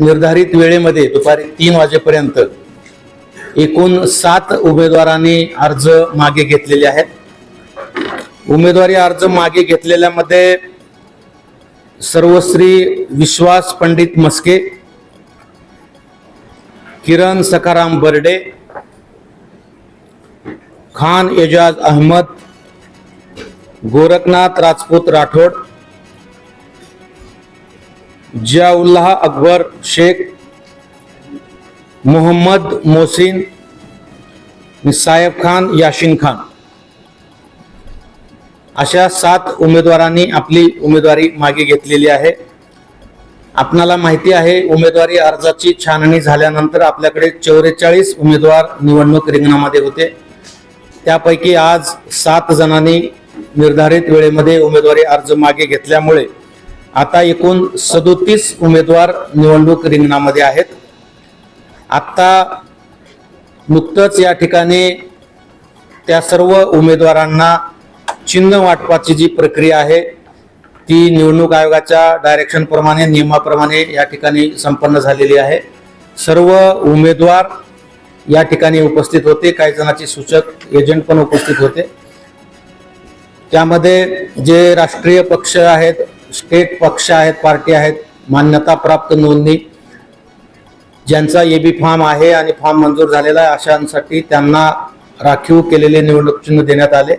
निर्धारित वेळेमध्ये दुपारी 3 वाजेपर्यंत एकूण 7 उमेदवारांनी अर्ज मागे घेतलेले आहेत। उमेदवारी अर्ज मागे घेतलेल्यामध्ये सर्वश्री विश्वास पंडित मस्के, किरण सखाराम बर्डे, खान एजाज अहमद, गोरखनाथ राजपूत राठौड़, जियाउल्लाह अकबर शेख, मोहम्मद मोहसिन, साहेब खान, याशीन खान अशा 7 उमेदवारांनी आपली उमेदवारी मागे घेतलेली आहे। आपणाला माहिती आहे, उमेदवारी अर्जाची छाननी झाल्यानंतर आपल्याकडे 44 उमेदवार निवडणूक रिंगणामध्ये होते। त्यापैकी आज 7 जणांनी निर्धारित वेळेमध्ये उमेदवारी अर्ज मागे घेतल्यामुळे आता एकूण 37 उमेदवार निवडणूक रिंगणामध्ये आहेत। आता नुकतंच या ठिकाणी त्या सर्व उमेदवारांना चिन्ह वाटपाची जी प्रक्रिया आहे ती निवडणूक आयोगाच्या डायरेक्शन प्रमाणे, नियमाप्रमाणे या ठिकाणी संपन्न झालेली आहे। सर्व उमेदवार या ठिकाणी उपस्थित होते, काही जणांचे सूचक एजंट पण उपस्थित होते। त्यामध्ये जे राष्ट्रीय पक्ष आहेत, स्टेट पक्ष आहेत, पार्टी आहेत, मान्यता प्राप्त नोंदणी ज्यांचा एबी फॉर्म आहे आणि फॉर्म मंजूर झालेला आहे अशांसाठी त्यांना राखीव केलेले निवडणूक चिन्ह देण्यात आले।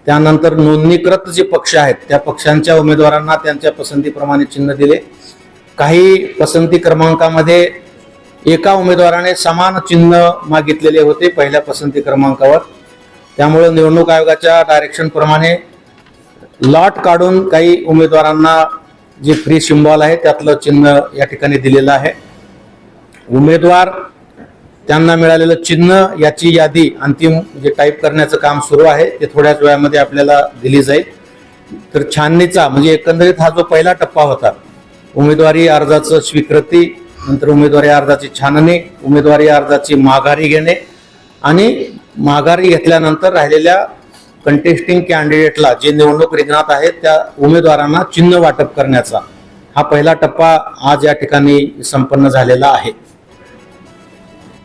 त्यानंतर नोंदणीकृत जे पक्ष आहेत त्या पक्षांच्या उमेदवारांना त्यांच्या पसंतीप्रमाणे चिन्ह दिले। काही पसंती क्रमांकामध्ये एका उमेदवाराने समान चिन्ह मागितलेले होते पहिल्या पसंती क्रमांकावर, त्यामुळे निवडणूक आयोगाच्या डायरेक्शन प्रमाणे लॉट काढून काही उमेदवारांना जे फ्री सिम्बॉल आहे त्यातलं चिन्ह या ठिकाणी दिलेलं आहे। उमेदवार त्यांना मिळालेलं चिन्ह याची यादी अंतिम जे टाईप करण्याचं काम सुरू आहे ते थोड्याच वेळामध्ये आपल्याला दिली जाईल। तर छाननीचा म्हणजे एकंदरीत हा जो पहिला टप्पा होता, उमेदवारी अर्जाचं स्वीकृती, नंतर उमेदवारी अर्जाची छाननी, उमेदवारी अर्जाची माघारी घेणे आणि माघारी घेतल्यानंतर राहिलेल्या कंटेस्टिंग कॅन्डिडेटला जे निवडणूक रिंगणात आहेत त्या उमेदवारांना चिन्ह वाटप करण्याचा हा पहिला टप्पा आज या ठिकाणी संपन्न झालेला आहे।